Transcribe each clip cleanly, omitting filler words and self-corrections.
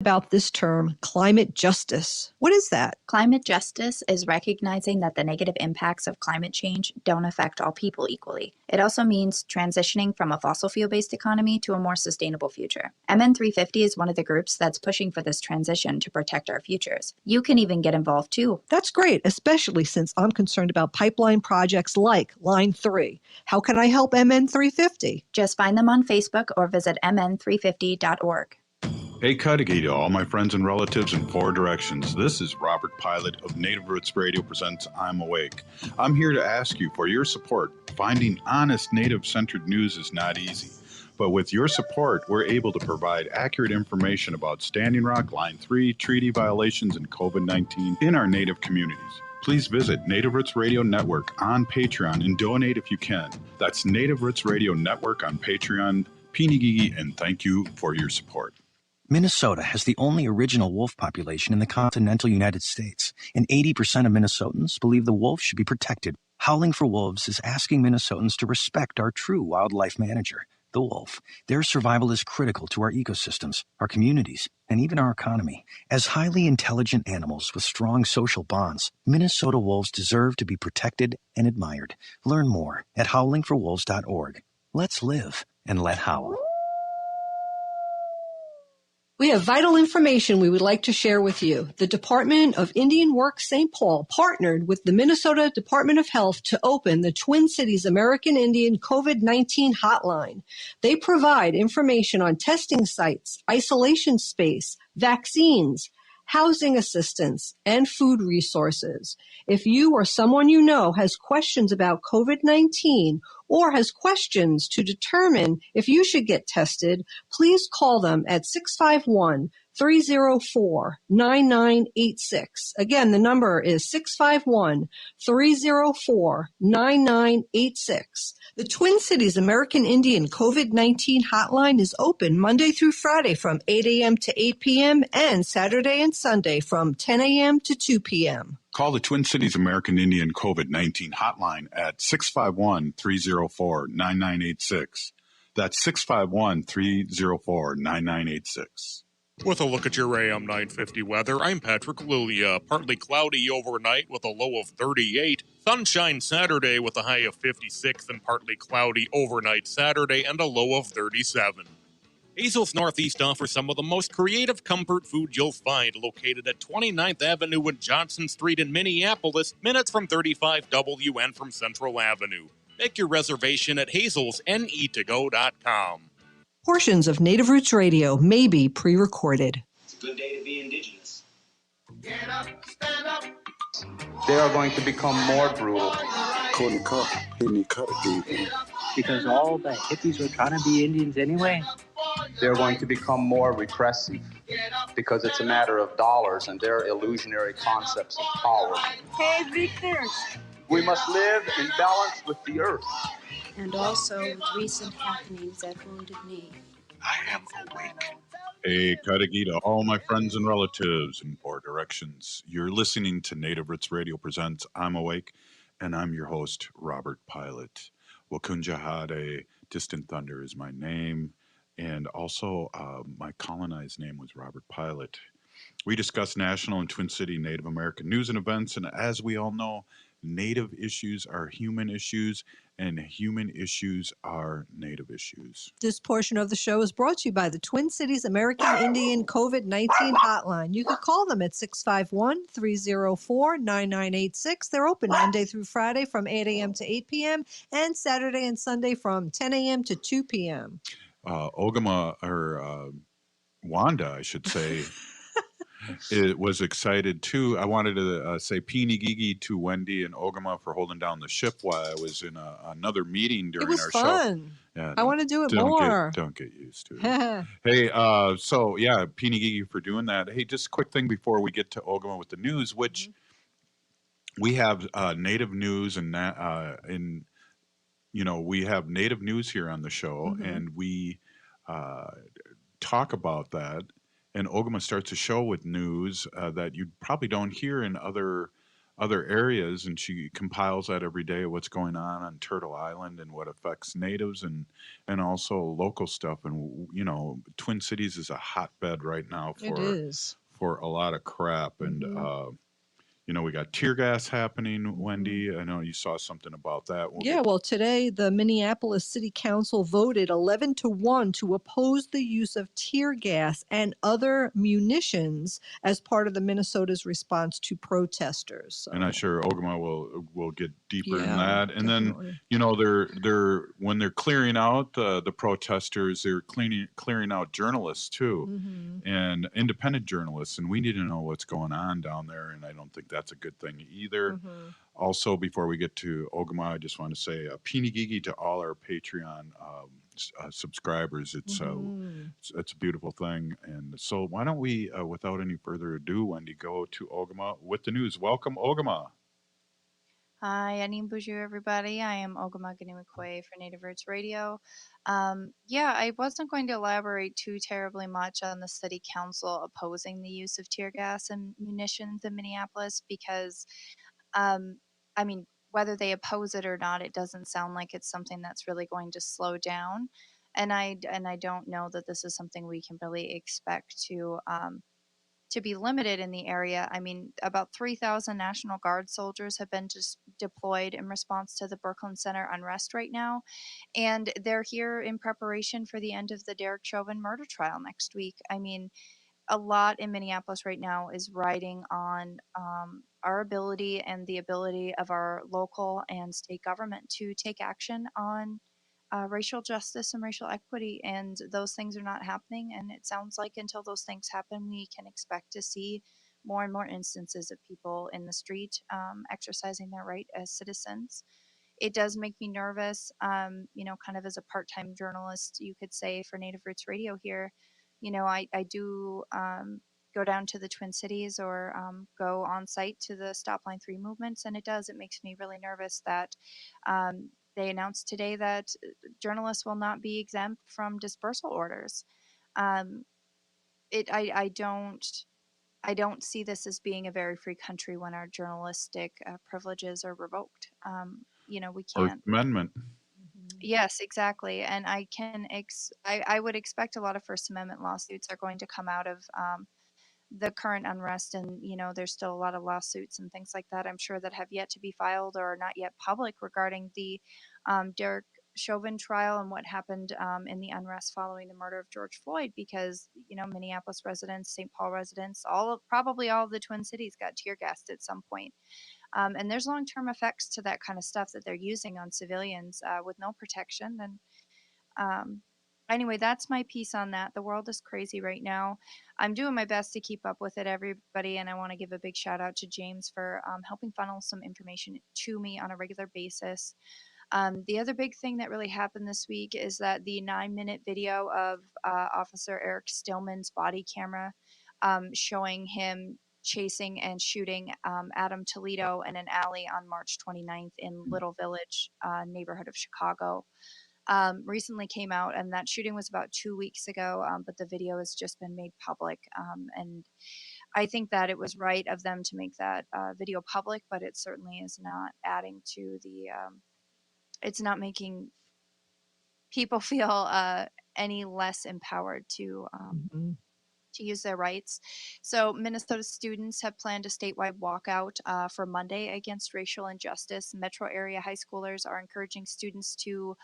About this term, climate justice. What is that? Climate justice is recognizing that the negative impacts of climate change don't affect all people equally. It also means transitioning from a fossil fuel-based economy to a more sustainable future. MN 350 is one of the groups that's pushing for this transition to protect our futures. You can even get involved too. That's great, especially since I'm concerned about pipeline projects like Line 3. How can I help MN 350? Just find them on Facebook or visit mn350.org. Hey, Cudahy to all my friends and relatives in four directions. This is Robert Pilot of Native Roots Radio presents I'm Awake. I'm here to ask you for your support. Finding honest Native-centered news is not easy. But with your support, we're able to provide accurate information about Standing Rock, Line 3, treaty violations, and COVID-19 in our Native communities. Please visit Native Roots Radio Network on Patreon and donate if you can. That's Native Roots Radio Network on Patreon. Pinigigi, and thank you for your support. Minnesota has the only original wolf population in the continental United States, and 80% of Minnesotans believe the wolf should be protected. Howling for Wolves is asking Minnesotans to respect our true wildlife manager, the wolf. Their survival is critical to our ecosystems, our communities, and even our economy. As highly intelligent animals with strong social bonds, Minnesota wolves deserve to be protected and admired. Learn more at howlingforwolves.org. Let's live and let howl. We have vital information we would like to share with you. The Department of Indian Works St. Paul partnered with the Minnesota Department of Health to open the Twin Cities American Indian COVID-19 hotline. They provide information on testing sites, isolation space, vaccines, housing assistance, and food resources. If you or someone you know has questions about COVID-19 or has questions to determine if you should get tested, please call them at 651-304-9986. Again, the number is 651-304-9986. The Twin Cities American Indian COVID-19 hotline is open Monday through Friday from 8 a.m. to 8 p.m. and Saturday and Sunday from 10 a.m. to 2 p.m. Call the Twin Cities American Indian COVID-19 hotline at 651-304-9986. That's 651-304-9986. With a look at your AM 950 weather, I'm Patrick Lilia. Partly cloudy overnight with a low of 38. Sunshine Saturday with a high of 56 and partly cloudy overnight Saturday and a low of 37. Hazel's Northeast offers some of the most creative comfort food you'll find, located at 29th Avenue and Johnson Street in Minneapolis, minutes from 35W and from Central Avenue. Make your reservation at hazelsne2go.com. Portions of Native Roots Radio may be pre-recorded. It's a good day to be indigenous. Get up, stand up. They are going to become more brutal. Couldn't cut, hit me, cut again. Because all the hippies were trying to be Indians anyway. They're going to become more repressive because it's a matter of dollars and their illusionary concepts of power. Hey, Victor. We must live in balance with the earth. And also with recent happenings at Wounded Knee. I am awake. Hey, Cudahy to all my friends and relatives in four directions. You're listening to Native Roots Radio presents I'm Awake, and I'm your host, Robert Pilot. Wakunjahade, Distant Thunder is my name, and also my colonized name was Robert Pilot. We discuss national and Twin City Native American news and events, and as we all know, Native issues are human issues, and human issues are Native issues. This portion of the show is brought to you by the Twin Cities American Indian COVID-19 hotline. You can call them at 651-304-9986. They're open Monday through Friday from 8 a.m. to 8 p.m. and Saturday and Sunday from 10 a.m. to 2 p.m. Ogama, or Wanda, I should say, it was excited too. I wanted to say Pinigigi to Wendy and Ogama for holding down the ship while I was in another meeting during our show. It was fun. Yeah, I want to do it more. Don't get used to it. Hey, so yeah, Pinigigi for doing that. Hey, just a quick thing before we get to Ogama with the news, which we have Native news and we have Native news here on the show, and we talk about that. And Ogama starts a show with news that you probably don't hear in other other areas, and she compiles that every day of what's going on Turtle Island and what affects natives and also local stuff. And you know, Twin Cities is a hotbed right now It is. for a lot of crap. And you know, we got tear gas happening. Wendy, I know you saw something about that. Well, today the Minneapolis City Council voted 11-1 to oppose the use of tear gas and other munitions as part of the Minnesota's response to protesters. So. And I'm sure Ogama will get deeper in that. And definitely. then, you know, they're when they're clearing out the protesters, they're clearing out journalists too, and independent journalists. And we need to know what's going on down there. And I don't think that's a good thing either. Also, before we get to Ogama, I just want to say a peeny gigi to all our Patreon subscribers. It's a beautiful thing. And so why don't we, without any further ado, Wendy, go to Ogama with the news. Welcome, Ogama. Hi, Anim Bonjour, everybody. I am Ogama Ganimukwe for Native Roots Radio. I wasn't going to elaborate too terribly much on the city council opposing the use of tear gas and munitions in Minneapolis because, I mean, whether they oppose it or not, it doesn't sound like it's something that's really going to slow down. And I don't know that this is something we can really expect to be limited in the area. I mean, about 3,000 National Guard soldiers have been just deployed in response to the Brooklyn Center unrest right now. And they're here in preparation for the end of the Derek Chauvin murder trial next week. I mean, a lot in Minneapolis right now is riding on our ability and the ability of our local and state government to take action on racial justice and racial equity, and those things are not happening. And it sounds like until those things happen, we can expect to see more and more instances of people in the street exercising their right as citizens. It does make me nervous, kind of as a part-time journalist, you could say, for Native Roots Radio here. You know, I do go down to the Twin Cities or go on site to the Stop Line 3 movements, and it makes me really nervous that they announced today that journalists will not be exempt from dispersal orders. I don't see this as being a very free country when our journalistic privileges are revoked. We can't. First Amendment. Yes, exactly. And I would expect a lot of First Amendment lawsuits are going to come out of the current unrest, and there's still a lot of lawsuits and things like that, I'm sure, that have yet to be filed or are not yet public regarding the Derek Chauvin trial and what happened in the unrest following the murder of George Floyd, because Minneapolis residents, St. Paul residents, probably all of the Twin Cities got tear gassed at some point. And there's long-term effects to that kind of stuff that they're using on civilians with no protection. And anyway, that's my piece on that. The world is crazy right now. I'm doing my best to keep up with it, everybody, and I want to give a big shout out to James for helping funnel some information to me on a regular basis. The other big thing that really happened this week is that the 9-minute video of Officer Eric Stillman's body camera showing him chasing and shooting Adam Toledo in an alley on March 29th in Little Village neighborhood of Chicago recently came out, and that shooting was about 2 weeks ago, but the video has just been made public. And I think that it was right of them to make that video public, but it certainly is not adding to it's not making people feel any less empowered to use their rights. So Minnesota students have planned a statewide walkout for Monday against racial injustice. Metro area high schoolers are encouraging students to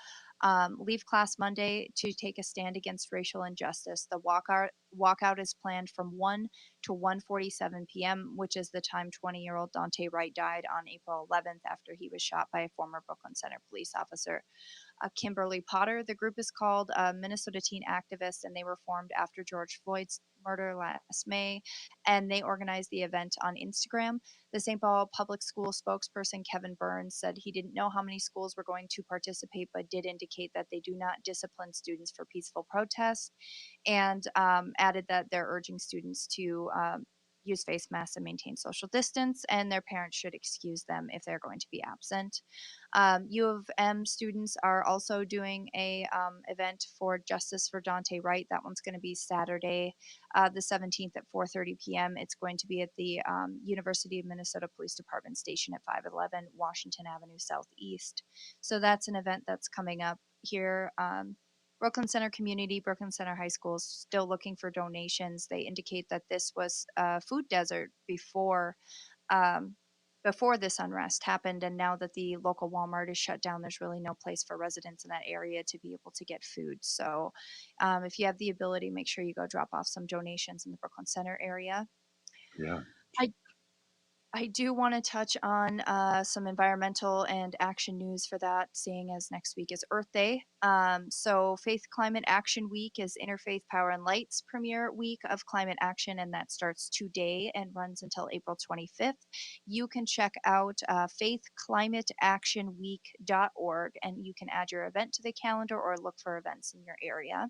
leave class Monday to take a stand against racial injustice. The walkout is planned from 1 to 1:47 p.m., which is the time 20-year-old Dante Wright died on April 11th after he was shot by a former Brooklyn Center police officer. Kimberly Potter. The group is called Minnesota Teen Activists, and they were formed after George Floyd's murder last May, and they organized the event on Instagram. The St. Paul Public School spokesperson Kevin Burns said he didn't know how many schools were going to participate, but did indicate that they do not discipline students for peaceful protests, and added that they're urging students to use face masks and maintain social distance, and their parents should excuse them if they're going to be absent. U of M students are also doing a event for Justice for Dante Wright. That one's going to be Saturday, the 17th at 4:30 p.m. It's going to be at the University of Minnesota Police Department station at 511 Washington Avenue Southeast. So that's an event that's coming up here. Brooklyn Center Community, Brooklyn Center High School is still looking for donations. They indicate that this was a food desert before this unrest happened, and now that the local Walmart is shut down, there's really no place for residents in that area to be able to get food. So if you have the ability, make sure you go drop off some donations in the Brooklyn Center area. Yeah. I do want to touch on some environmental and action news for that, seeing as next week is Earth Day. So Faith Climate Action Week is Interfaith Power and Light's premier week of climate action, and that starts today and runs until April 25th. You can check out faithclimateactionweek.org, and you can add your event to the calendar or look for events in your area.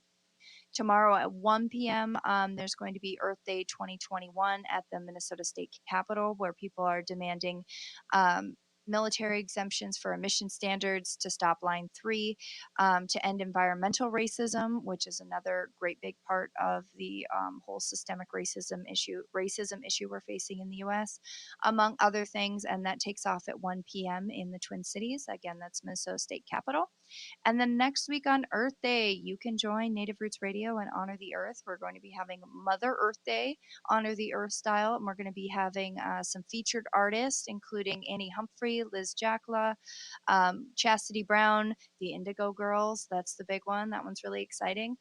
Tomorrow at 1 p.m., there's going to be Earth Day 2021 at the Minnesota State Capitol, where people are demanding military exemptions for emission standards, to stop Line 3, to end environmental racism, which is another great big part of the whole systemic racism issue we're facing in the U.S., among other things. And that takes off at 1 p.m. in the Twin Cities. Again, that's Minnesota State Capitol. And then next week on Earth Day, you can join Native Roots Radio and Honor the Earth. We're going to be having Mother Earth Day, Honor the Earth style, and we're going to be having some featured artists, including Annie Humphrey, Liz Jackla, Chastity Brown, the Indigo Girls. That's the big one. That one's really exciting.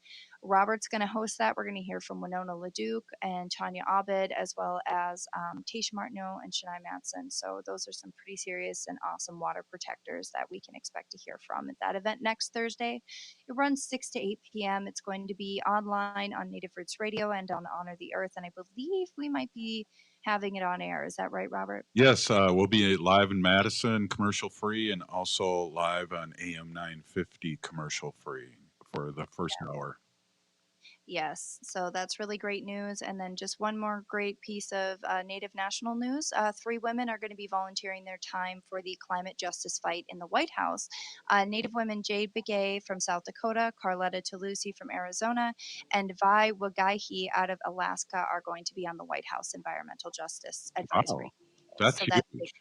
Robert's going to host that. We're going to hear from Winona LaDuke and Tanya Abed, as well as Tasha Martineau and Shania Matson. So those are some pretty serious and awesome water protectors that we can expect to hear from at that event next Thursday. It runs 6 to 8 p.m. It's going to be online on Native Roots Radio and on Honor the Earth. And I believe we might be having it on air. Is that right, Robert? Yes, we'll be live in Madison, commercial free, and also live on AM 950, commercial free for the first hour. Yes, so that's really great news. And then just one more great piece of Native national news. 3 women are going to be volunteering their time for the climate justice fight in the White House. Native women Jade Begay from South Dakota, Carletta Toulouse from Arizona, and Vi Wagaihi out of Alaska are going to be on the White House Environmental Justice Advisory. Wow, that's so huge. that's big news.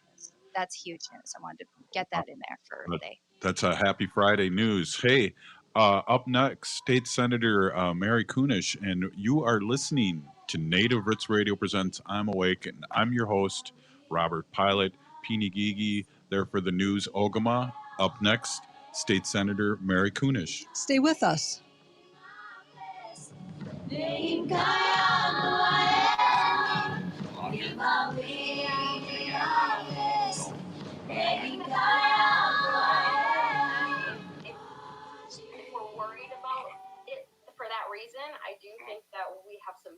That's huge news. I wanted to get that in there for Earth Day. That's a happy Friday news. Hey, up next, State Senator Mary Kunesh, and you are listening to Native Roots Radio Presents I'm Awake, and I'm your host, Robert Pilot, Pinigigi, there for the news, Ogama. Up next, State Senator Mary Kunesh. Stay with us.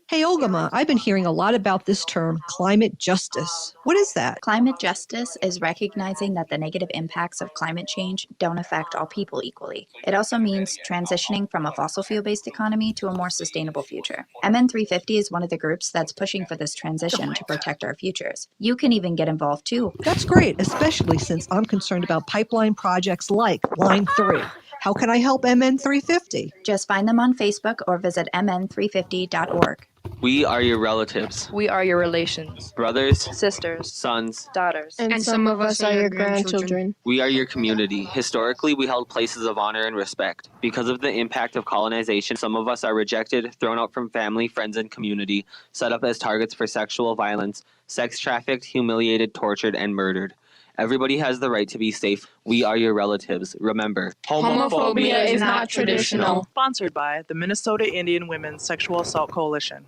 Hey, Ogama, I've been hearing a lot about this term, climate justice. What is that? Climate justice is recognizing that the negative impacts of climate change don't affect all people equally. It also means transitioning from a fossil fuel-based economy to a more sustainable future. MN 350 is one of the groups that's pushing for this transition to protect our futures. You can even get involved too. That's great, especially since I'm concerned about pipeline projects like Line 3. How can I help MN 350? Just find them on Facebook or visit mn350.org. We are your relatives. We are your relations. Brothers, sisters, sons, daughters. And some of us are your grandchildren. We are your community. Historically, we held places of honor and respect. Because of the impact of colonization, some of us are rejected, thrown out from family, friends, and community, set up as targets for sexual violence, sex trafficked, humiliated, tortured, and murdered. Everybody has the right to be safe. We are your relatives. Remember, homophobia is not traditional. Sponsored by the Minnesota Indian Women's Sexual Assault Coalition.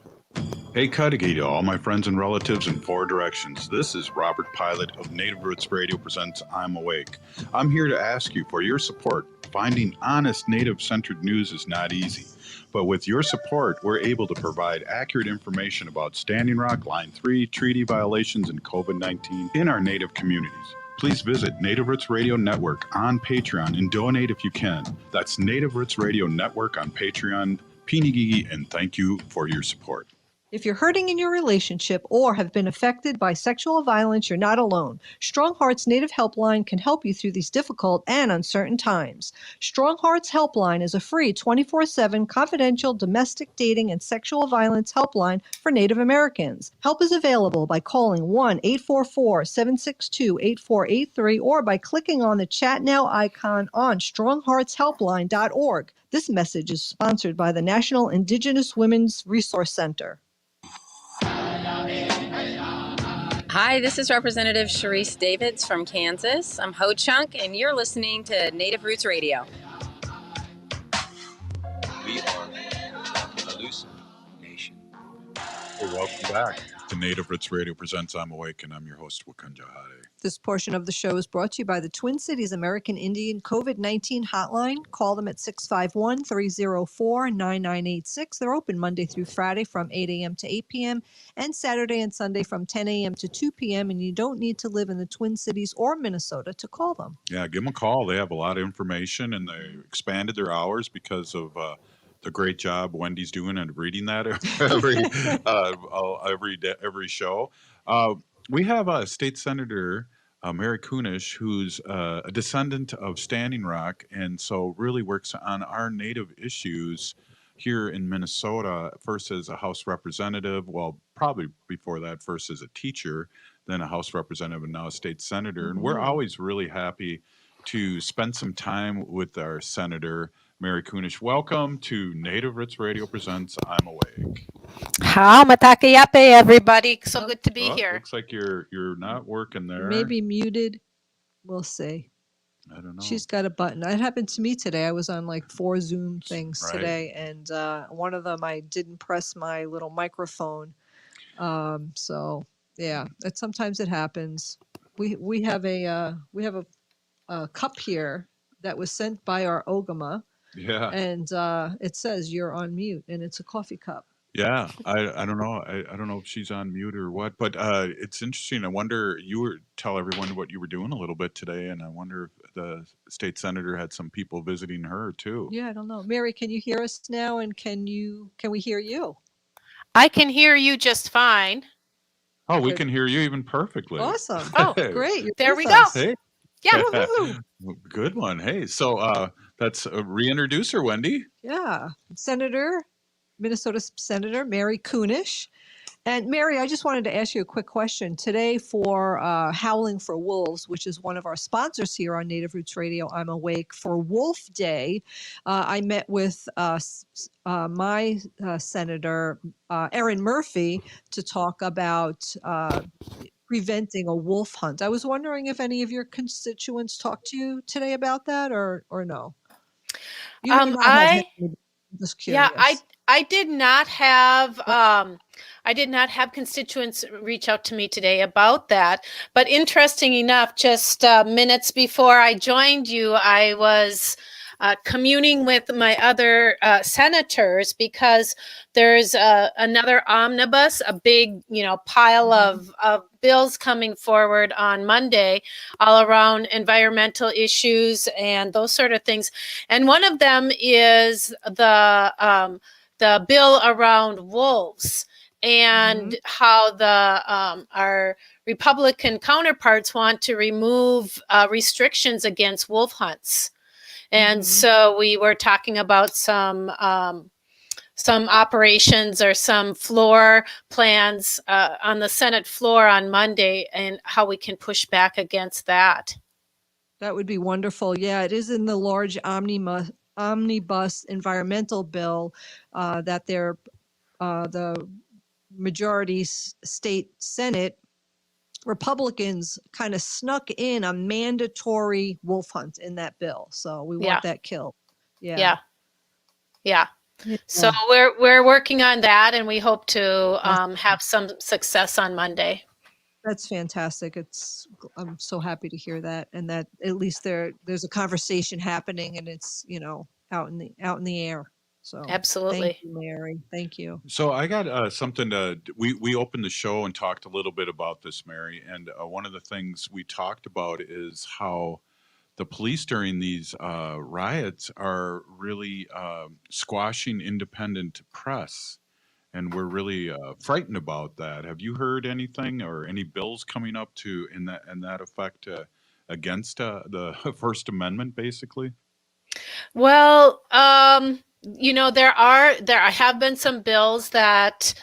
Hey, Cudahy to all my friends and relatives in 4 directions. This is Robert Pilot of Native Roots Radio Presents I'm Awake. I'm here to ask you for your support. Finding honest Native-centered news is not easy. But with your support, we're able to provide accurate information about Standing Rock, Line 3, treaty violations, and COVID-19 in our Native communities. Please visit Native Roots Radio Network on Patreon and donate if you can. That's Native Roots Radio Network on Patreon. Pinigigi, and thank you for your support. If you're hurting in your relationship or have been affected by sexual violence, you're not alone. Strong Hearts Native Helpline can help you through these difficult and uncertain times. Strong Hearts Helpline is a free 24/7 confidential domestic dating and sexual violence helpline for Native Americans. Help is available by calling 1-844-762-8483 or by clicking on the Chat Now icon on strongheartshelpline.org. This message is sponsored by the National Indigenous Women's Resource Center. Hi, this is Representative Sharice Davids from Kansas. I'm Ho Chunk, and you're listening to Native Roots Radio. We are the Aleutian Nation. Hey, welcome back to Native Roots Radio Presents I'm Awake, and I'm your host, Wakanja Hade. This portion of the show is brought to you by the Twin Cities American Indian COVID-19 hotline. Call them at 651-304-9986. They're open Monday through Friday from 8 a.m. to 8 p.m. and Saturday and Sunday from 10 a.m. to 2 p.m. And you don't need to live in the Twin Cities or Minnesota to call them. Yeah, give them a call. They have a lot of information, and they expanded their hours because of the great job Wendy's doing and reading that every show. We have State Senator Mary Kunesh, who's a descendant of Standing Rock, and so really works on our Native issues here in Minnesota, first as a House representative, well, probably before that, first as a teacher, then a House representative, and now a state senator. And we're always really happy to spend some time with our Senator Mary Kunesh. Welcome to Native Roots Radio Presents I'm Awake. How matakayape, everybody. So good to be here. Looks like you're not working there. Maybe muted. We'll see. I don't know. She's got a button. It happened to me today. I was on like 4 Zoom things today, and one of them I didn't press my little microphone. So yeah, sometimes it happens. We have a cup here that was sent by our Ogama. Yeah. And it says you're on mute, and it's a coffee cup. Yeah, I don't know. I don't know if she's on mute or what, but it's interesting. I wonder, tell everyone what you were doing a little bit today, and I wonder if the state senator had some people visiting her too. Yeah, I don't know. Mary, can you hear us now? And can we hear you? I can hear you just fine. Oh, we can hear you even perfectly. Awesome. Oh, great. There we go. Hey. Yeah. Good one. Hey, so that's reintroduce her, Wendy. Yeah. Minnesota Senator Mary Kunesh. And Mary, I just wanted to ask you a quick question. Today for Howling for Wolves, which is one of our sponsors here on Native Roots Radio, I'm Awake, for Wolf Day, I met with my Senator Erin Murphy to talk about preventing a wolf hunt. I was wondering if any of your constituents talked to you today about that or no? You may not have had, just curious. Yeah, I did not have constituents reach out to me today about that. But interesting enough, just minutes before I joined you, I was communing with my other senators because there's another omnibus, a big pile of bills coming forward on Monday, all around environmental issues and those sort of things. And one of them is the bill around wolves and how our Republican counterparts want to remove restrictions against wolf hunts. And so we were talking about some operations or some floor plans on the Senate floor on Monday and how we can push back against that. That would be wonderful. Yeah, it is in the large omnibus environmental bill that the majority state Senate Republicans kind of snuck in a mandatory wolf hunt in that bill. So we want that killed. Yeah. So we're working on that, and we hope to have some success on Monday. That's fantastic. I'm so happy to hear that, and that at least there's a conversation happening, and it's out in the air. So absolutely, thank you, Mary. Thank you. So I got something to. We opened the show and talked a little bit about this, Mary, and one of the things we talked about is how the police during these riots are really squashing independent press. and we're really frightened about that. Have you heard anything or any bills coming up to in that effect against the First Amendment, basically? Well, there have been some bills that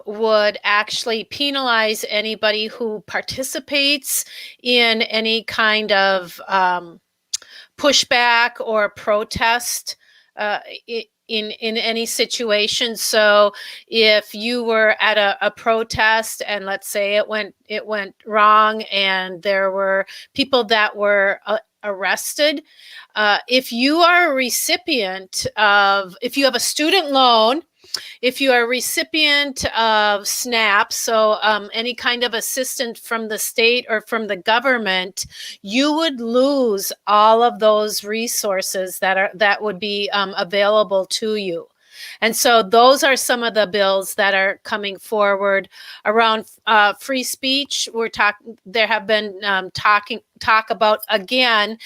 would actually penalize anybody who participates in any kind of pushback or protest uh, in any situation. So if you were at a protest and let's say it went wrong and there were people that were arrested, if you are a recipient of, if you have a student loan, if you are a recipient of SNAP, so any kind of assistance from the state or from the government, you would lose all of those resources that would be available to you. And so those are some of the bills that are coming forward around free speech. There have been talk about, again,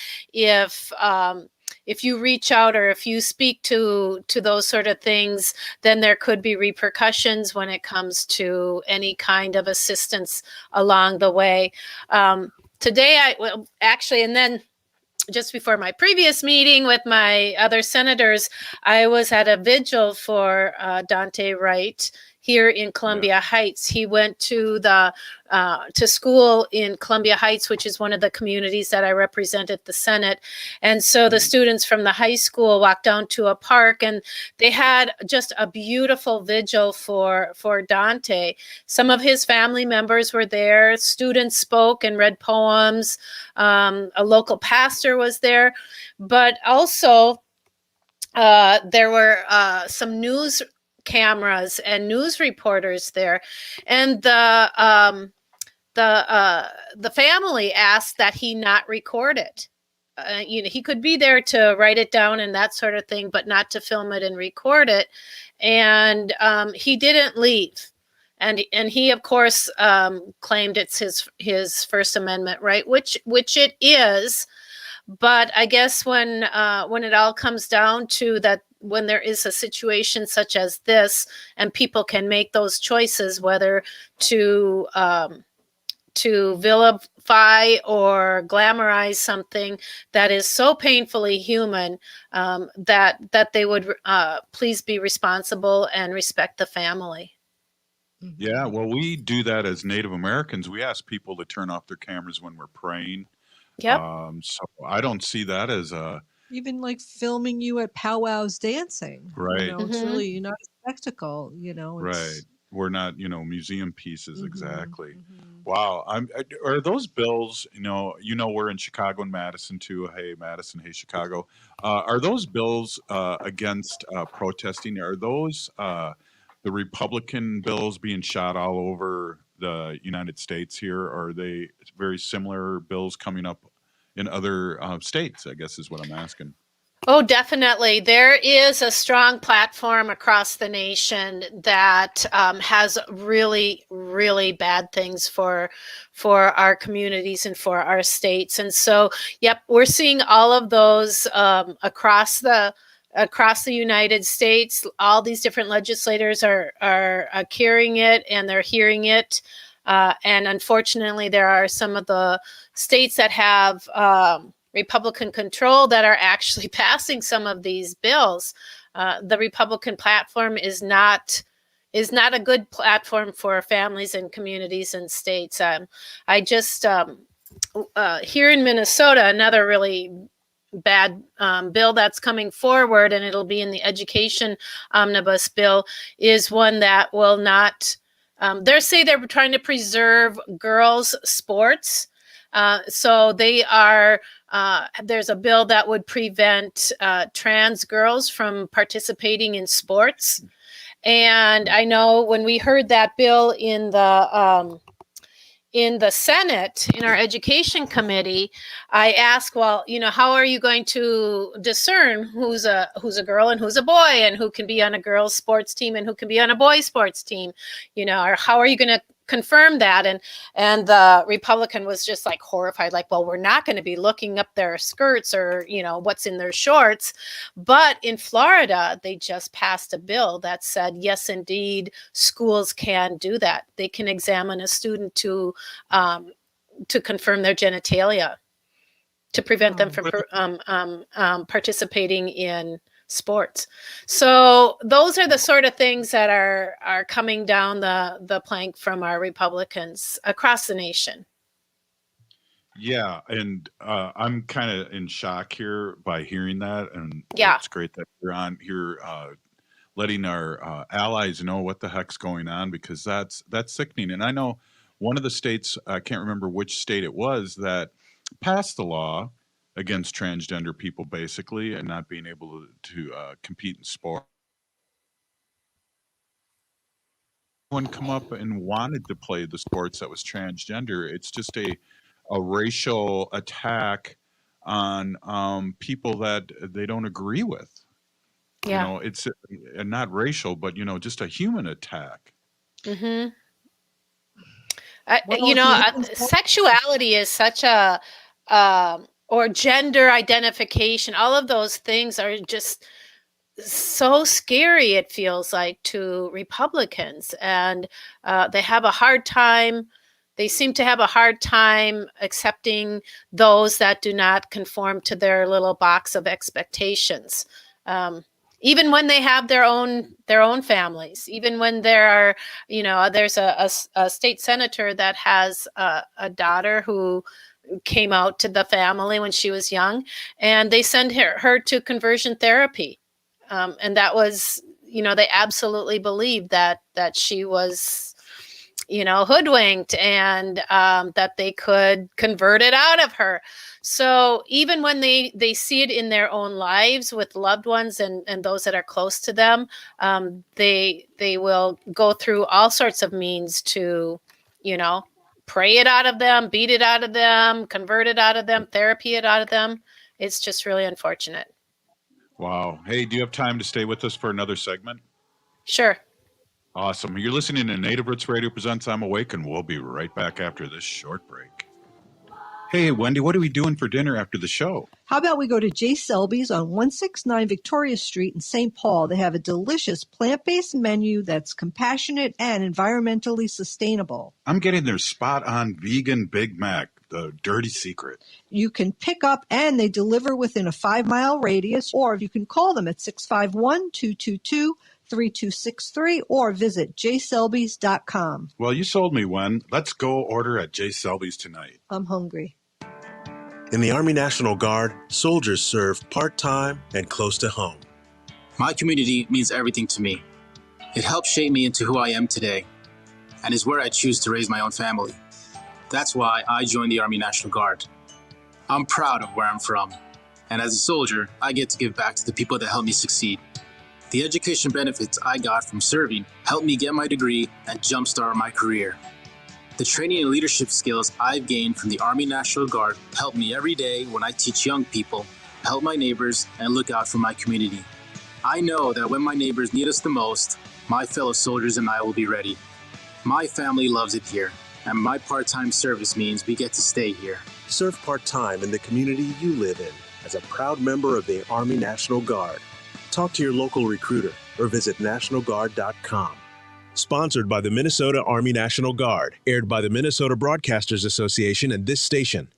if you reach out or if you speak to those sort of things, then there could be repercussions when it comes to any kind of assistance along the way. Today, and then just before my previous meeting with my other senators, I was at a vigil for Dante Wright here in Columbia Heights. He went to school in Columbia Heights, which is one of the communities that I represent at the Senate. And so the students from the high school walked down to a park and they had just a beautiful vigil for Dante. Some of his family members were there. Students spoke and read poems. A local pastor was there, but also there were some news cameras and news reporters there, and the family asked that he not record it. He could be there to write it down and that sort of thing, but not to film it and record it. And he didn't leave. And he, of course, claimed it's his First Amendment right, which it is. But I guess when it all comes down to that, when there is a situation such as this, and people can make those choices whether to vilify or glamorize something that is so painfully human, that they would please be responsible and respect the family. Yeah, well, we do that as Native Americans. We ask people to turn off their cameras when we're praying. Yep. So I don't see that as a Even like filming you at powwows dancing. Right. It's really not a spectacle, right. We're not, museum pieces exactly. Wow. Are those bills? We're in Chicago and Madison too. Hey, Madison. Hey, Chicago. Are those bills against protesting? Are those the Republican bills being shot all over the United States here? Or are they very similar bills coming up in other states, I guess is what I'm asking. Oh, definitely. There is a strong platform across the nation that has really, really bad things for our communities and for our states. And so, yep, we're seeing all of those across the United States. All these different legislators are carrying it and they're hearing it. And unfortunately, there are some of the states that have Republican control that are actually passing some of these bills. The Republican platform is not a good platform for families and communities and states. I just here in Minnesota, another really bad bill that's coming forward, and it'll be in the education omnibus bill, is one that will not. They're trying to preserve girls' sports. So they are. There's a bill that would prevent trans girls from participating in sports. And I know when we heard that bill in the Senate, in our education committee, I asked, well, how are you going to discern who's a girl and who's a boy, and who can be on a girls' sports team and who can be on a boys' sports team, or how are you going to confirm that. And the Republican was just like horrified, like, well, we're not going to be looking up their skirts or, what's in their shorts. But in Florida, they just passed a bill that said, yes, indeed, schools can do that. They can examine a student to confirm their genitalia, to prevent them from participating in sports. So those are the sort of things that are coming down the plank from our Republicans across the nation. Yeah, and I'm kind of in shock here by hearing that, and yeah, it's great that you're on here letting our allies know what the heck's going on, because that's sickening. And I know one of the states, I can't remember which state it was, that passed the law against transgender people, basically, and not being able to compete in sport. One come up and wanted to play the sports that was transgender. It's just a racial attack on people that they don't agree with. Yeah. It's not racial, but just a human attack. Mm-hmm. Sexuality is such a or gender identification. All of those things are just so scary, it feels like, to Republicans, and they have a hard time. They seem to have a hard time accepting those that do not conform to their little box of expectations. Even when they have their own families, even when there are, there's a state senator that has a daughter who came out to the family when she was young, and they send her to conversion therapy. And that was, they absolutely believed that she was, hoodwinked, and that they could convert it out of her. So even when they see it in their own lives with loved ones and those that are close to them, they will go through all sorts of means to, pray it out of them, beat it out of them, convert it out of them, therapy it out of them. It's just really unfortunate. Wow. Hey, do you have time to stay with us for another segment? Sure. Awesome. You're listening to Native Roots Radio Presents I'm Awake, and we'll be right back after this short break. Hey, Wendy, what are we doing for dinner after the show? How about we go to J. Selby's on 169 Victoria Street in St. Paul? They have a delicious plant-based menu that's compassionate and environmentally sustainable. I'm getting their spot-on vegan Big Mac, the dirty secret. You can pick up and they deliver within a 5-mile radius, or you can call them at 651-222-3263 or visit jselbys.com. Well, you sold me, Wen. Let's go order at J. Selby's tonight. I'm hungry. In the Army National Guard, soldiers serve part-time and close to home. My community means everything to me. It helps shape me into who I am today, and is where I choose to raise my own family. That's why I joined the Army National Guard. I'm proud of where I'm from, and as a soldier, I get to give back to the people that helped me succeed. The education benefits I got from serving helped me get my degree and jumpstart my career. The training and leadership skills I've gained from the Army National Guard help me every day when I teach young people, help my neighbors, and look out for my community. I know that when my neighbors need us the most, my fellow soldiers and I will be ready. My family loves it here, and my part-time service means we get to stay here. Serve part-time in the community you live in as a proud member of the Army National Guard. Talk to your local recruiter or visit nationalguard.com. Sponsored by the Minnesota Army National Guard. Aired by the Minnesota Broadcasters Association and this station.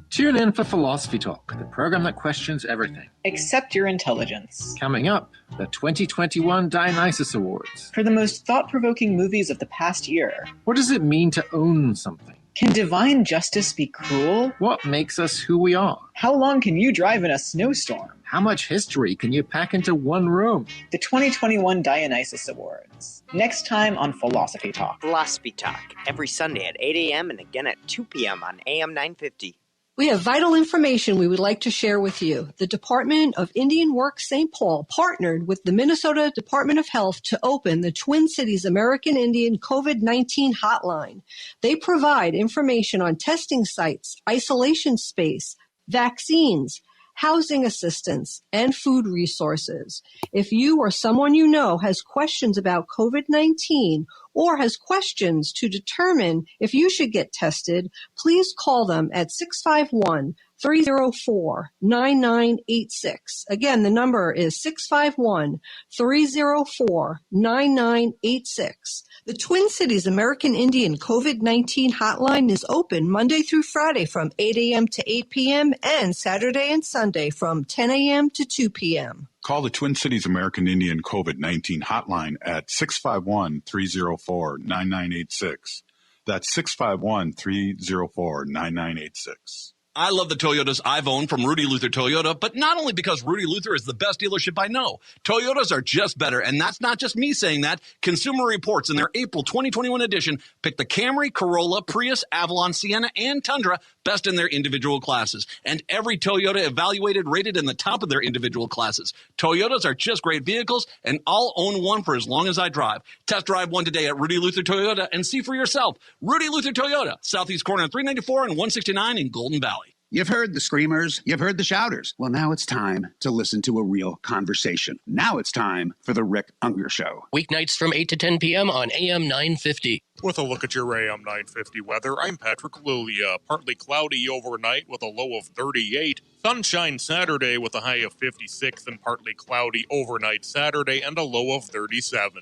Tune in for Philosophy Talk, the program that questions everything. Except your intelligence. Coming up, the 2021 Dionysus Awards. For the most thought-provoking movies of the past year. What does it mean to own something? Can divine justice be cruel? What makes us who we are? How long can you drive in a snowstorm? How much history can you pack into one room? The 2021 Dionysus Awards. Next time on Philosophy Talk. Philosophy Talk, every Sunday at 8 a.m. and again at 2 p.m. on AM 950. We have vital information we would like to share with you. The Department of Indian Works St. Paul partnered with the Minnesota Department of Health to open the Twin Cities American Indian COVID-19 hotline. They provide information on testing sites, isolation space, vaccines, housing assistance, and food resources. If you or someone you know has questions about COVID-19 or has questions to determine if you should get tested, please call them at 651-304-9986. Again, the number is 651-304-9986. The Twin Cities American Indian COVID-19 hotline is open Monday through Friday from 8 a.m. to 8 p.m. and Saturday and Sunday from 10 a.m. to 2 p.m. Call the Twin Cities American Indian COVID-19 hotline at 651-304-9986. That's 651-304-9986. I love the Toyotas I've owned from Rudy Luther Toyota, but not only because Rudy Luther is the best dealership I know. Toyotas are just better, and that's not just me saying that. Consumer Reports in their April 2021 edition picked the Camry, Corolla, Prius, Avalon, Sienna, and Tundra best in their individual classes. And every Toyota evaluated rated in the top of their individual classes. Toyotas are just great vehicles, and I'll own one for as long as I drive. Test drive one today at Rudy Luther Toyota and see for yourself. Rudy Luther Toyota, Southeast corner of 394 and 169 in Golden Valley. You've heard the screamers, you've heard the shouters. Well, now it's time to listen to a real conversation. Now it's time for the Rick Unger Show. Weeknights from 8 to 10 p.m. on AM 950. With a look at your AM 950 weather, I'm Patrick Lulia. Partly cloudy overnight with a low of 38. Sunshine Saturday with a high of 56 and partly cloudy overnight Saturday and a low of 37.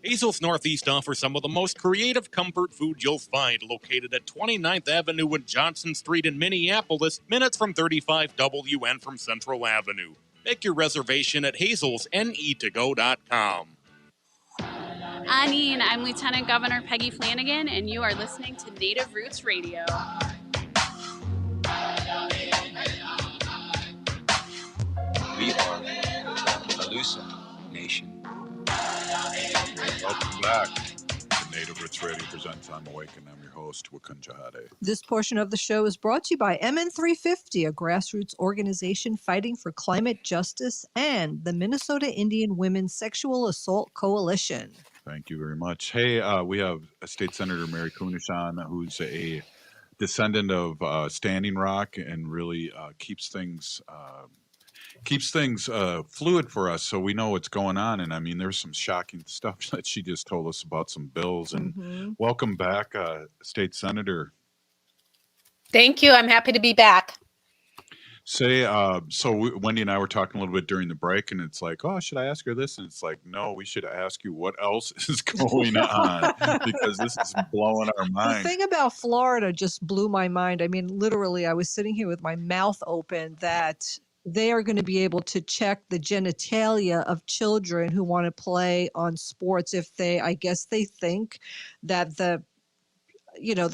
Hazel's Northeast offers some of the most creative comfort food you'll find, located at 29th Avenue and Johnson Street in Minneapolis, minutes from 35W and from Central Avenue. Make your reservation at hazelsnetogo.com. Anine, I'm Lieutenant Governor Peggy Flanagan, and you are listening to Native Roots Radio. We are the Alusa Nation. Welcome back to Native Roots Radio presents I'm Awake, and I'm your host, Wakunjahade. This portion of the show is brought to you by MN 350, a grassroots organization fighting for climate justice, and the Minnesota Indian Women's Sexual Assault Coalition. Thank you very much. Hey, we have State Senator Mary Kunesh on, who's a descendant of Standing Rock and really keeps things fluid for us, so we know what's going on. And I mean, there's some shocking stuff that she just told us about, some bills. And welcome back, State Senator. Thank you. I'm happy to be back. Wendy and I were talking a little bit during the break, and it's like, oh, should I ask her this? And it's like, no, we should ask you what else is going on, because this is blowing our mind. The thing about Florida just blew my mind. I mean, literally, I was sitting here with my mouth open that they are going to be able to check the genitalia of children who want to play on sports if I guess they think that the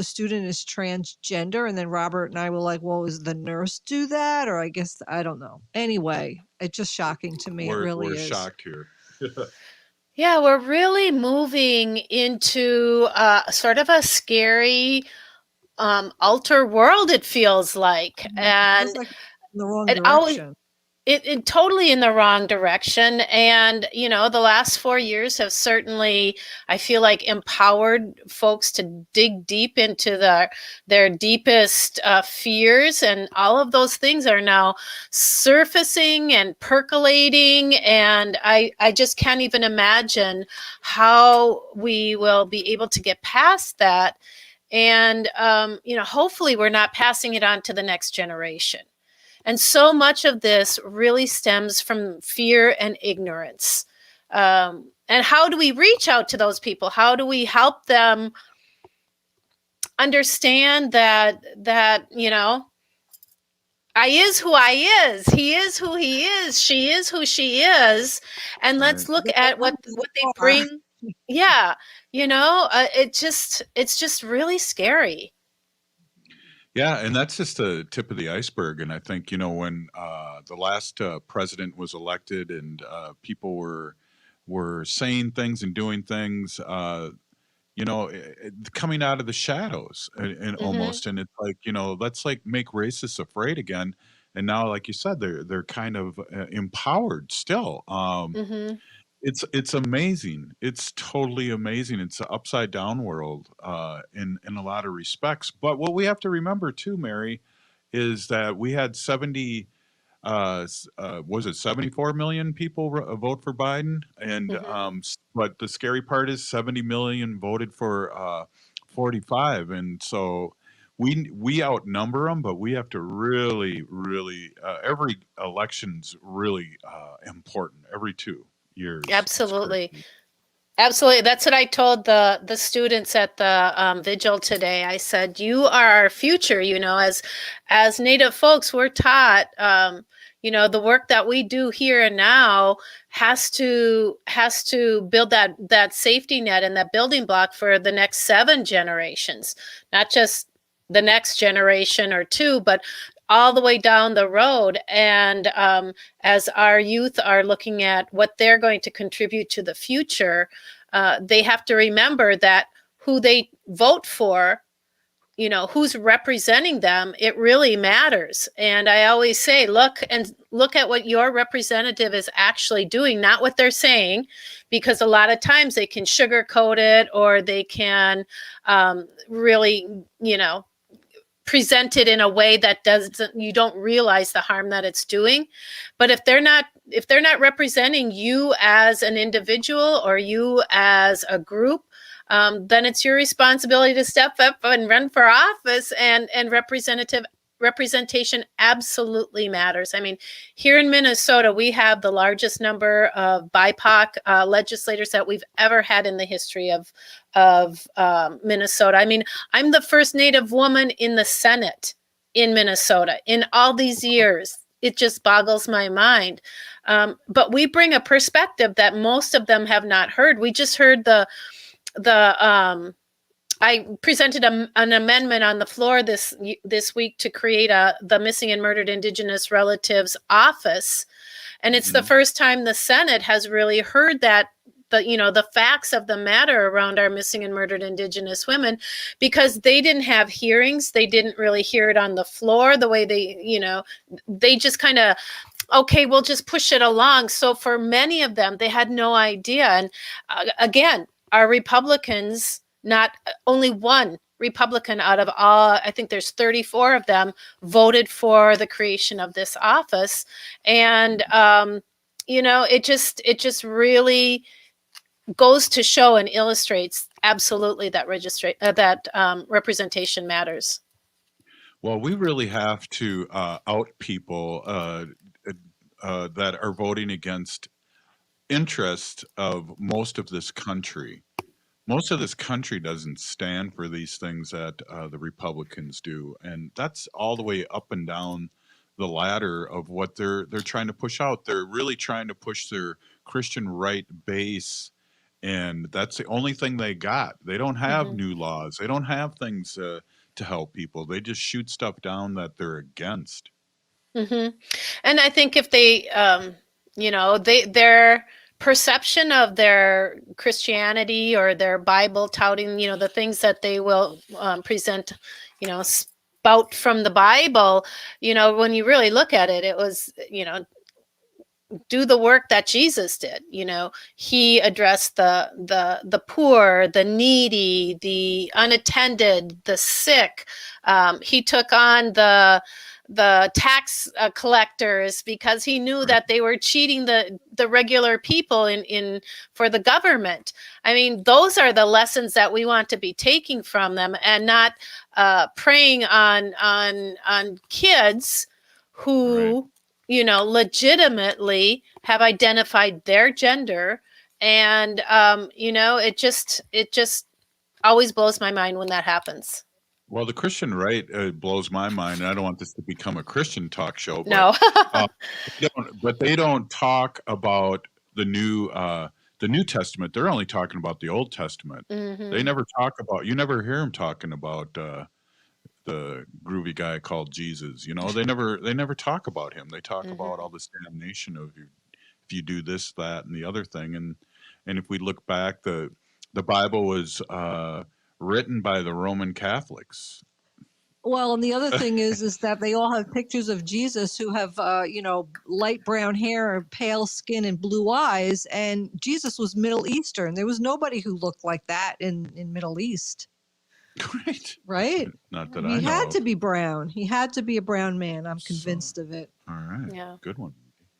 student is transgender. And then Robert and I were like, well, does the nurse do that? Or I guess, I don't know. Anyway, it's just shocking to me. It really is. We're shocked here. Yeah, we're really moving into sort of a scary alter world, it feels like. And it feels like in the wrong direction. It totally in the wrong direction. And, the last 4 years have certainly, I feel like, empowered folks to dig deep into their deepest fears. And all of those things are now surfacing and percolating. And I just can't even imagine how we will be able to get past that. And, hopefully we're not passing it on to the next generation. And so much of this really stems from fear and ignorance. And how do we reach out to those people? How do we help them understand that I is who I is, he is who he is, she is who she is, and let's look at what they bring. Yeah, it's just really scary. Yeah, and that's just the tip of the iceberg. And I think, when the last president was elected and people were saying things and doing things, coming out of the shadows and almost, and it's like, let's make racists afraid again. And now, like you said, they're kind of empowered still. It's amazing. It's totally amazing. It's an upside down world in a lot of respects. But what we have to remember too, Mary, is that we had 70 was it 74 million people vote for Biden? And but the scary part is 70 million voted for 45, and so we outnumber them. But we have to really, every election's really important. Every 2 years. Absolutely. Absolutely. That's what I told the students at the vigil today. I said, you are our future. As Native folks, we're taught, the work that we do here and now has to build that safety net and that building block for the next 7 generations, not just the next generation or 2, but all the way down the road. And as our youth are looking at what they're going to contribute to the future, they have to remember that who they vote for, who's representing them, it really matters. And I always say, look at what your representative is actually doing, not what they're saying, because a lot of times they can sugarcoat it, or they can really, present it in a way that you don't realize the harm that it's doing. But if they're not representing you as an individual or you as a group, then it's your responsibility to step up and run for office. And representation absolutely matters. I mean, here in Minnesota, we have the largest number of BIPOC legislators that we've ever had in the history of Minnesota. I mean, I'm the first Native woman in the Senate in Minnesota in all these years. It just boggles my mind. But we bring a perspective that most of them have not heard. We just heard I presented an amendment on the floor this week to create the Missing and Murdered Indigenous Relatives Office. And it's the first time the Senate has really heard that, the facts of the matter around our missing and murdered Indigenous women, because they didn't have hearings. They didn't really hear it on the floor the way they just kind of, okay, we'll just push it along. So for many of them, they had no idea. And again, our Republicans, not only one Republican out of all, I think there's 34 of them, voted for the creation of this office. And, it just really goes to show and illustrates absolutely that representation matters. Well, we really have to out people that are voting against interest of most of this country. Most of this country doesn't stand for these things that the Republicans do, and that's all the way up and down the ladder of what they're trying to push out. They're really trying to push their Christian right base, and that's the only thing they got. They don't have new laws. They don't have things to help people. They just shoot stuff down that they're against. And I think if they, their perception of their Christianity or their Bible touting, the things that they will present, spout from the Bible, when you really look at it, it was, do the work that Jesus did. He addressed the poor, the needy, the unattended, the sick. He took on the tax collectors because he knew that they were cheating the regular people in for the government. I mean, those are the lessons that we want to be taking from them, and not preying on kids who legitimately have identified their gender. And it just always blows my mind when that happens. Well, the Christian right blows my mind, and I don't want this to become a Christian talk show. But, no, but they don't talk about the New Testament. They're only talking about the Old Testament. They never talk about. You never hear them talking about the groovy guy called Jesus. They never talk about him. They talk about all this damnation of if you do this, that, and the other thing. And if we look back, the Bible was written by the Roman Catholics. Well, and the other thing is that they all have pictures of Jesus who have, light brown hair, pale skin, and blue eyes. And Jesus was Middle Eastern. There was nobody who looked like that in Middle East. Right. Right? Not that He I know had of. to be brown. He had to be a brown man. I'm convinced of it. All right. Yeah. Good one.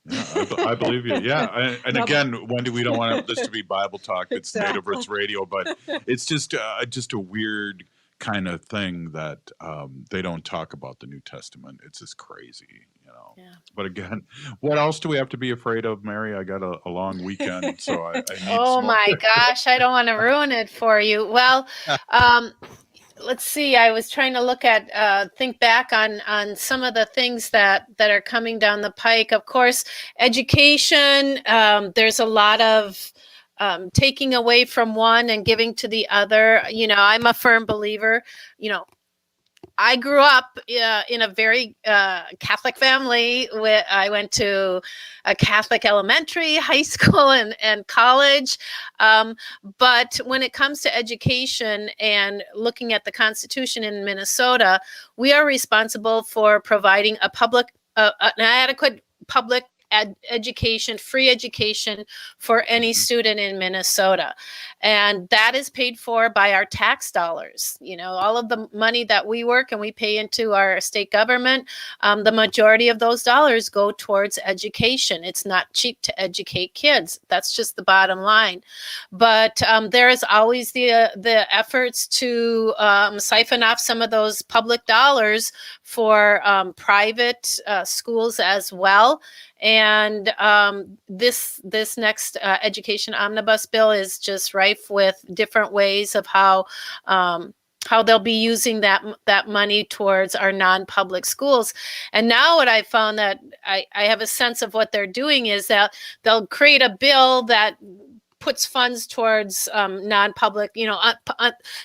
Yeah, I believe you. Yeah, and No, again, Wendy, we don't want this to be Bible talk. It's Native Roots Exactly. Radio, but it's just a weird kind of thing that they don't talk about the New Testament. It's just crazy, you know. Yeah. But again, what else do we have to be afraid of, Mary? I got a long weekend, so I need Oh some more. my gosh, I don't want to ruin it for you. Well, let's see. I was trying to look at, think back on some of the things that are coming down the pike. Of course, education. There's a lot of taking away from one and giving to the other. You know, I'm a firm believer. You know, I grew up in a very Catholic family. I went to a Catholic elementary, high school, and college. But when it comes to education and looking at the Constitution in Minnesota, we are responsible for providing an adequate public education, free education for any student in Minnesota. And that is paid for by our tax dollars. You know, all of the money that we work and we pay into our state government, the majority of those dollars go towards education. It's not cheap to educate kids. That's just the bottom line. But there is always the efforts to siphon off some of those public dollars for private schools as well. And this next education omnibus bill is just rife with different ways of how they'll be using that money towards our non-public schools. And now what I found that I have a sense of what they're doing is that they'll create a bill that puts funds towards non-public,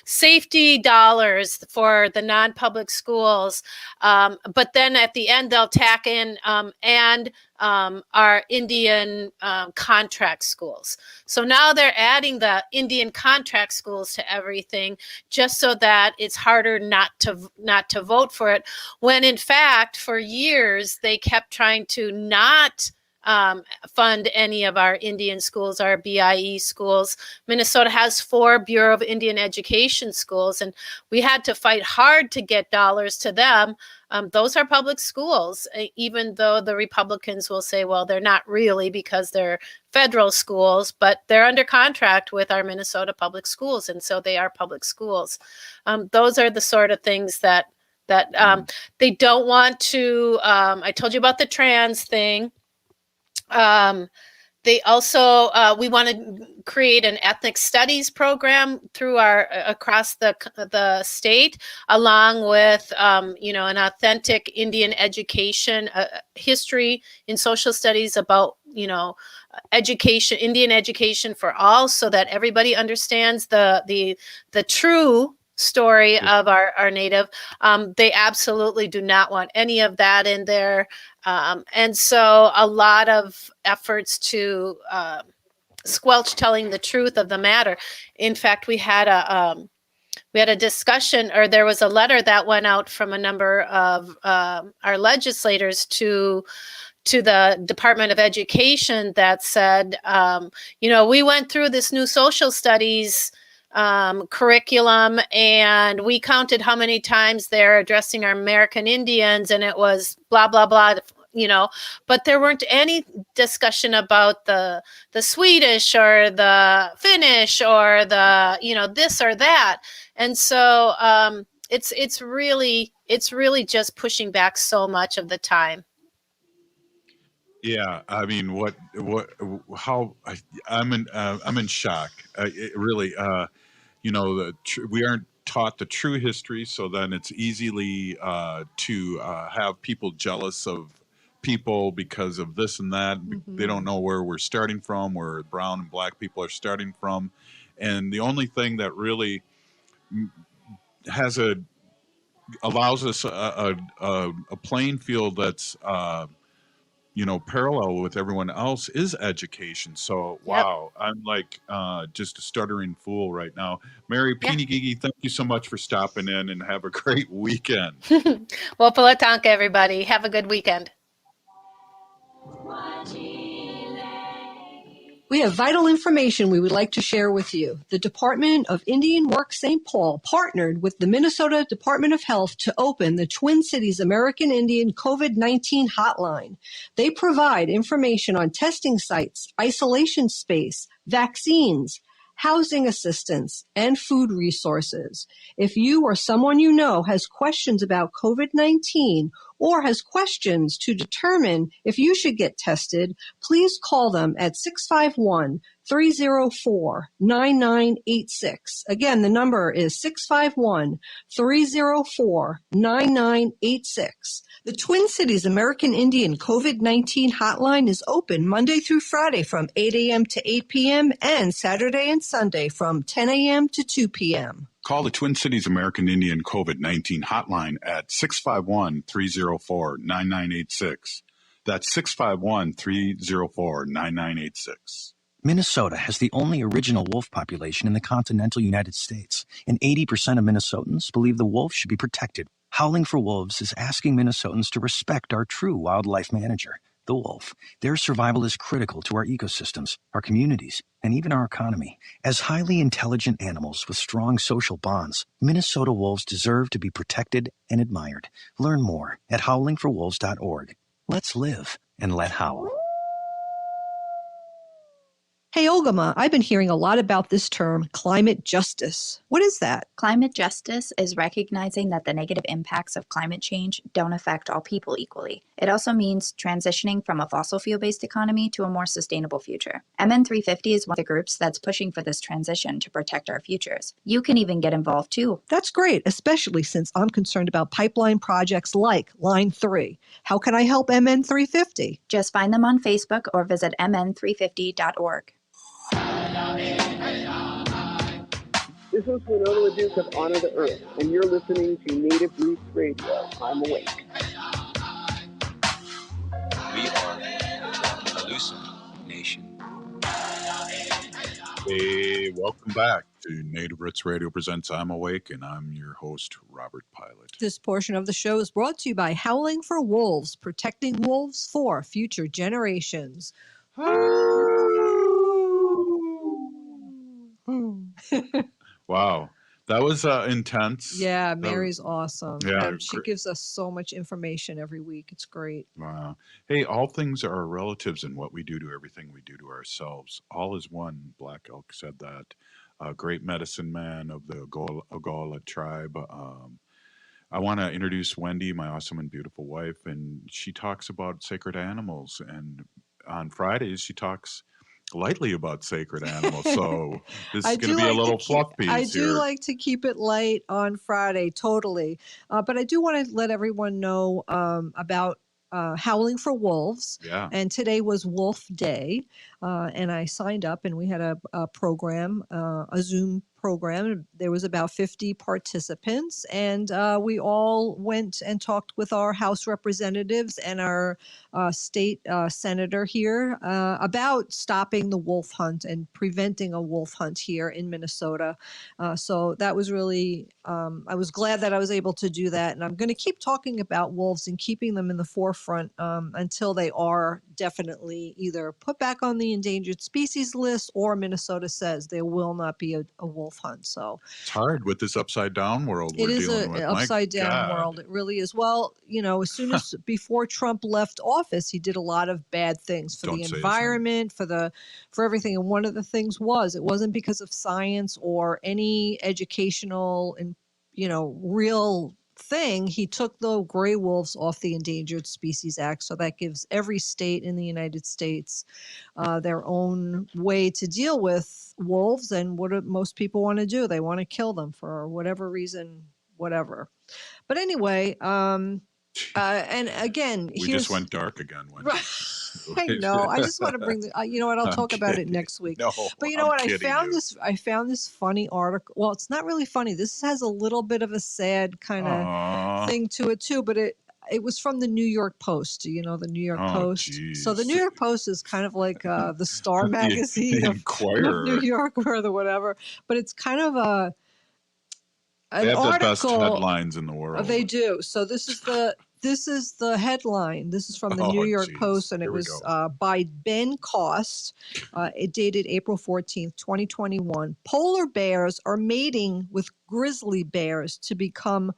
safety dollars for the non-public schools. But then at the end, they'll tack in and our Indian contract schools. So now they're adding the Indian contract schools to everything just so that it's harder not to vote for it. When in fact, for years, they kept trying to not fund any of our Indian schools, our BIE schools. Minnesota has 4 Bureau of Indian Education schools, and we had to fight hard to get dollars to them. Those are public schools, even though the Republicans will say, well, they're not really because they're federal schools, but they're under contract with our Minnesota public schools, and so they are public schools. Those are the sort of things that they don't want to. I told you about the trans thing. They also, we want to create an ethnic studies program through across the state, along with, an authentic Indian education, history in social studies about, education, Indian education for all, so that everybody understands the true story of our native. They absolutely do not want any of that in there. And so a lot of efforts to squelch telling the truth of the matter. In fact, we had a discussion, or there was a letter that went out from a number of our legislators to the Department of Education that said, we went through this new social studies curriculum, and we counted how many times they're addressing our American Indians, and it was blah blah blah, but there weren't any discussion about the Swedish or the Finnish or the this or that. And so it's really just pushing back so much of the time. Yeah, I mean, I'm in shock. It really, we aren't taught the true history, so then it's easily to have people jealous of people because of this and that. Mm-hmm. They don't know where we're starting from, where brown and black people are starting from, and the only thing that really allows us a playing field that's parallel with everyone else is education. So, wow, yep. I'm like just a stuttering fool right now. Mary Pinigigi, thank you so much for stopping in, and have a great weekend. Well, Palatanka, everybody. Have a good weekend. We have vital information we would like to share with you. The Department of Indian Works St. Paul partnered with the Minnesota Department of Health to open the Twin Cities American Indian COVID-19 hotline. They provide information on testing sites, isolation space, vaccines, housing assistance, and food resources. If you or someone you know has questions about COVID-19 or has questions to determine if you should get tested, please call them at 651-304-9986. Again, the number is 651-304-9986. The Twin Cities American Indian COVID-19 hotline is open Monday through Friday from 8 a.m. to 8 p.m. and Saturday and Sunday from 10 a.m. to 2 p.m. Call the Twin Cities American Indian COVID-19 hotline at 651-304-9986. That's 651-304-9986. Minnesota has the only original wolf population in the continental United States, and 80% of Minnesotans believe the wolf should be protected. Howling for Wolves is asking Minnesotans to respect our true wildlife manager, the wolf. Their survival is critical to our ecosystems, our communities, and even our economy. As highly intelligent animals with strong social bonds, Minnesota wolves deserve to be protected and admired. Learn more at howlingforwolves.org. Let's live and let howl. Hey, Ogama, I've been hearing a lot about this term, climate justice. What is that? Climate justice is recognizing that the negative impacts of climate change don't affect all people equally. It also means transitioning from a fossil fuel-based economy to a more sustainable future. MN 350 is one of the groups that's pushing for this transition to protect our futures. You can even get involved too. That's great, especially since I'm concerned about pipeline projects like Line 3. How can I help MN 350? Just find them on Facebook or visit mn350.org. This is Winona LaDuke of Honor the Earth, and you're listening to Native Roots Radio. I'm awake. We are the Alusa Nation. Hey, welcome back to Native Roots Radio presents I'm Awake, and I'm your host, Robert Pilot. This portion of the show is brought to you by Howling for Wolves, protecting wolves for future generations. Wow, that was intense. Yeah, Mary's awesome. Yeah, She gives us so much information every week. It's great. Wow. Hey, all things are relatives, and what we do to everything we do to ourselves. All is one. Black Elk said that. Great medicine man of the Ogola tribe. I want to introduce Wendy, my awesome and beautiful wife, and she talks about sacred animals. And on Fridays, she talks lightly about sacred animals. So this is going to be a little fluff piece I here. do like to keep it light on Friday, totally. But I do want to let everyone know about Howling for Wolves. Yeah. And today was Wolf Day. And I signed up, and we had a program, a Zoom program. There was about 50 participants, and we all went and talked with our House representatives and our state senator here about stopping the wolf hunt and preventing a wolf hunt here in Minnesota. So that was really, I was glad that I was able to do that. And I'm going to keep talking about wolves and keeping them in the forefront until they are definitely either put back on the endangered species list, or Minnesota says there will not be a wolf hunt. So it's hard with this upside down world we're dealing with. It is an upside down world. It really is. Well, you know, as soon as before Trump left office, he did a lot of bad things for the environment, for everything. And one of the things was, it wasn't because of science or any educational and, real thing. He took the gray wolves off the Endangered Species Act. So that gives every state in the United States their own way to deal with wolves. And what do most people want to do? They want to kill them for whatever reason, whatever. But anyway, and again, we just went dark again. I know. I just want to bring you know what? I'll talk about it next week. No, but you know what? I found this funny article. Well, it's not really funny. This has a little bit of a sad kind of thing to it too. But it was from the New York Post. Do you know the New York Post? Geez. So the New York Post is kind of like the Star magazine of New York or the whatever. But it's kind of they have the best headlines in the world. They do. So this is the This is the headline. This is from the New York Post, and it was by Ben Cost. It dated April 14th, 2021. Polar bears are mating with grizzly bears to become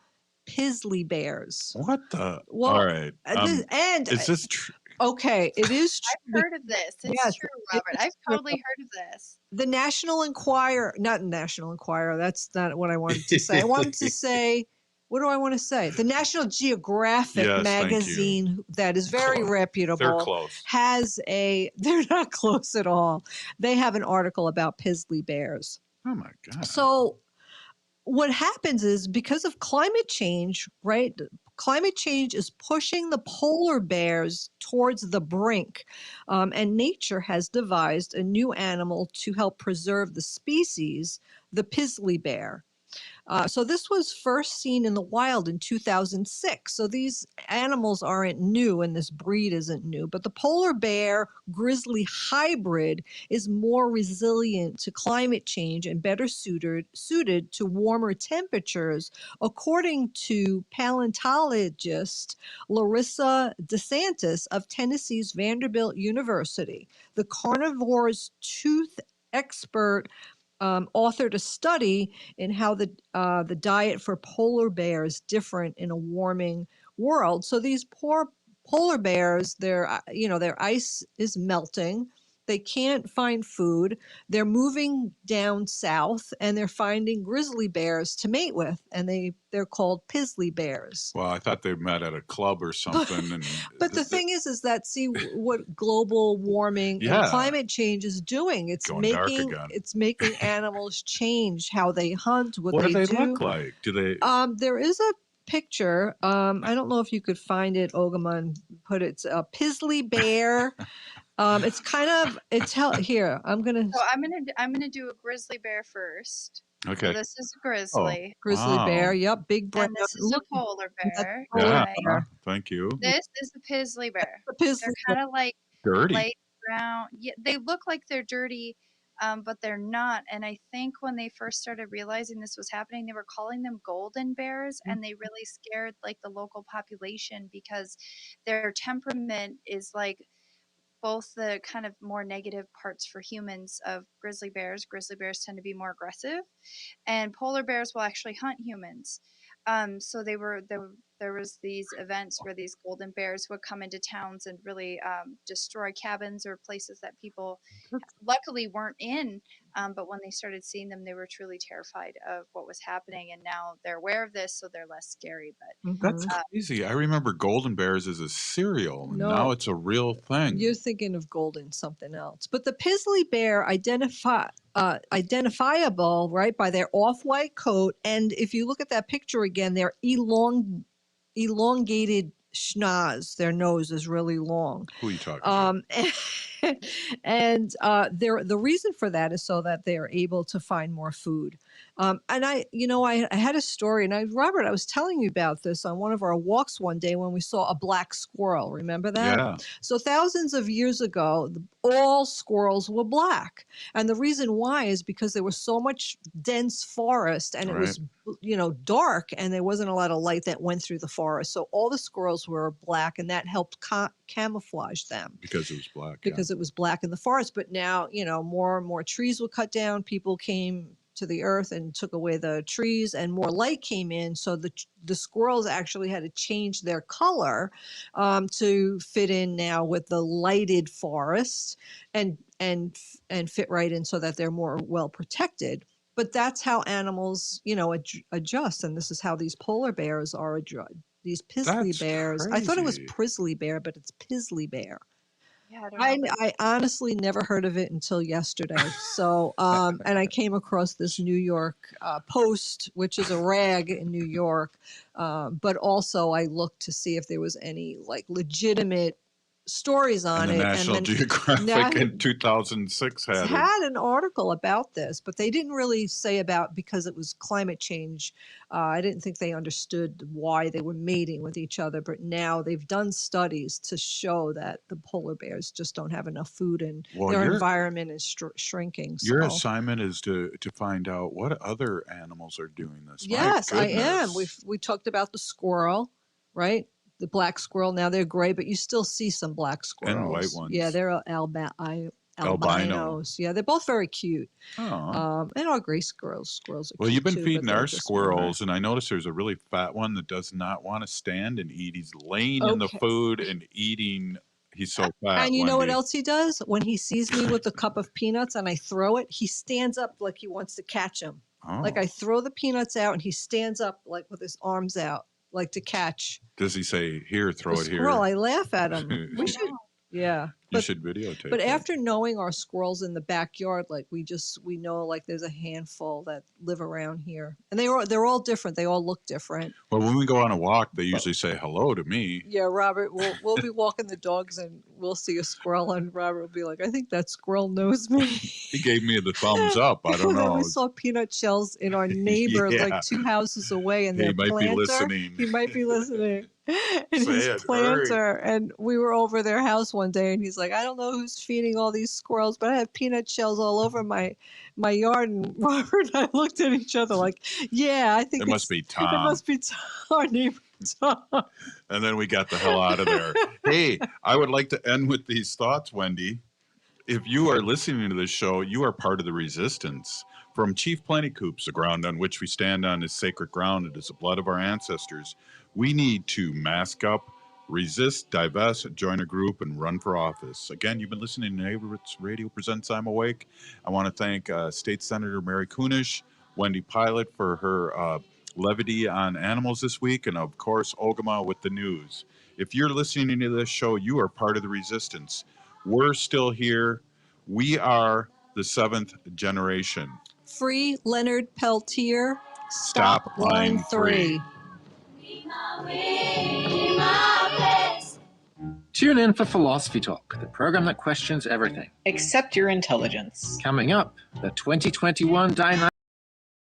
pizzly bears. What the? Well, all right. Is this true? Okay, it is true. I've heard of this. It's true, Robert. I've totally heard of this. The National Enquirer, not National Enquirer, that's not what I wanted to say. I wanted to say, what do I want to say? The National Geographic magazine, that is very reputable, They're close. They're not close at all. They have an article about pizzly bears. Oh my God. So what happens is, because of climate change, right? Climate change is pushing the polar bears towards the brink, and nature has devised a new animal to help preserve the species, the pizzly bear. So this was first seen in the wild in 2006. So these animals aren't new, and this breed isn't new. But the polar bear grizzly hybrid is more resilient to climate change and better suited to warmer temperatures, according to paleontologist Larissa DeSantis of Tennessee's Vanderbilt University. The carnivore's tooth expert authored a study in how the diet for polar bears different in a warming world. So these poor polar bears, their ice is melting. They can't find food. They're moving down south, and they're finding grizzly bears to mate with, and they're called pizzly bears. Well, I thought they met at a club or something. But the thing is that, see what global warming and climate change is doing. It's making animals change how they hunt, what do they they look like? Do they? There is a picture. I don't know if you could find it. Ogamon put it. It's a pizzly bear. It's kind of here. I'm gonna do a grizzly bear first. Okay. So this is a grizzly. Grizzly bear. Yep. Big brown. And this is a polar bear. Thank you. This is the pizzly bear. They're kind of like dirty. light brown. Yeah, they look like they're dirty, but they're not. And I think when they first started realizing this was happening, they were calling them golden bears, and they really scared like the local population because their temperament is like both the kind of more negative parts for humans of grizzly bears. Grizzly bears tend to be more aggressive, and polar bears will actually hunt humans. So there was these events where these golden bears would come into towns and really destroy cabins or places that people luckily weren't in. But when they started seeing them, they were truly terrified of what was happening. And now they're aware of this, so they're less scary. But that's crazy. I remember golden bears as a cereal, and now it's a real thing. You're thinking of golden something else. But the pizzly bear identifiable, right, by their off-white coat. And if you look at that picture again, they're elongated schnoz. Their nose is really long. Who are you talking about? And the reason for that is so that they're able to find more food. And I had a story, and Robert, I was telling you about this on one of our walks one day when we saw a black squirrel. Remember that? Yeah. So thousands of years ago, all squirrels were black. And the reason why is because there was so much dense forest, and it was, dark, and there wasn't a lot of light that went through the forest. So all the squirrels were black, and that helped camouflage them. Because it was black. Because it was black in the forest. But now, more and more trees were cut down. People came to the earth and took away the trees, and more light came in. So the squirrels actually had to change their color to fit in now with the lighted forest and fit right in so that they're more well protected. But that's how animals, adjust. And this is how these polar bears are adjusted. These pizzly bears. Crazy. I thought it was prizzly bear, but it's pizzly bear. Yeah, I honestly never heard of it until yesterday. So, and I came across this New York Post, which is a rag in New York. But also I looked to see if there was any legitimate stories on and it. National Geographic in 2006 had an article about this, but they didn't really say about because it was climate change. I didn't think they understood why they were mating with each other, but now they've done studies to show that the polar bears just don't have enough food, and their environment is shrinking. Your assignment is to find out what other animals are doing this. Yes, I am. We talked about the squirrel, right? the black squirrel. Now they're gray, but you still see some black squirrels. And white ones. Yeah, they're albinos. Yeah, they're both very cute. And our gray squirrels are well, cute you've been too, feeding but they're our just squirrels, and I noticed there's a really fat one that does not want to stand and eat. He's laying in the food and eating. He's so fat. And you know what Wendy. else he does? When he sees me with a cup of peanuts and I throw it, he stands up like he wants to catch them. Like I throw the peanuts out and he stands up like with his arms out, like to catch. Does he say, "Here, throw the it squirrel. here"? I laugh at him. We should, yeah. You should videotape. But it. after knowing our squirrels in the backyard, like we know like there's a handful that live around here, and they're all different. They all look different. Well, when we go on a walk, they usually say hello to me. Yeah, Robert, we'll be walking the dogs and we'll see a squirrel, and Robert will be like, "I think that squirrel knows me." He gave me the thumbs up. I don't know. We saw peanut shells in our neighbor, Yeah. like 2 houses away, and He their might be planter. listening. He might be listening. And Say his it, planter, and we were over their house one day, and he's like, "I don't know who's feeding all these squirrels, but I have peanut shells all over my yard." And Robert and I looked at each other like, "Yeah, I think It must be Tom. It must be Tom, our neighbor Tom." And then we got the hell out of there. Hey, I would like to end with these thoughts, Wendy. If you are listening to this show, you are part of the resistance. From Chief Plentycoops, the ground on which we stand on is sacred ground. It is the blood of our ancestors. We need to mask up, resist, divest, join a group, and run for office. Again, you've been listening to Neighborhoods Radio Presents I'm Awake. I want to thank State Senator Mary Kunesh, Wendy Pilot for her levity on animals this week, and of course, Ogama with the news. If you're listening to this show, you are part of the resistance. We're still here. We are the 7th generation. Free Leonard Peltier. Stop line 3. Tune in for Philosophy Talk, the program that questions everything. Accept your intelligence. Coming up, the 2021 Dynamic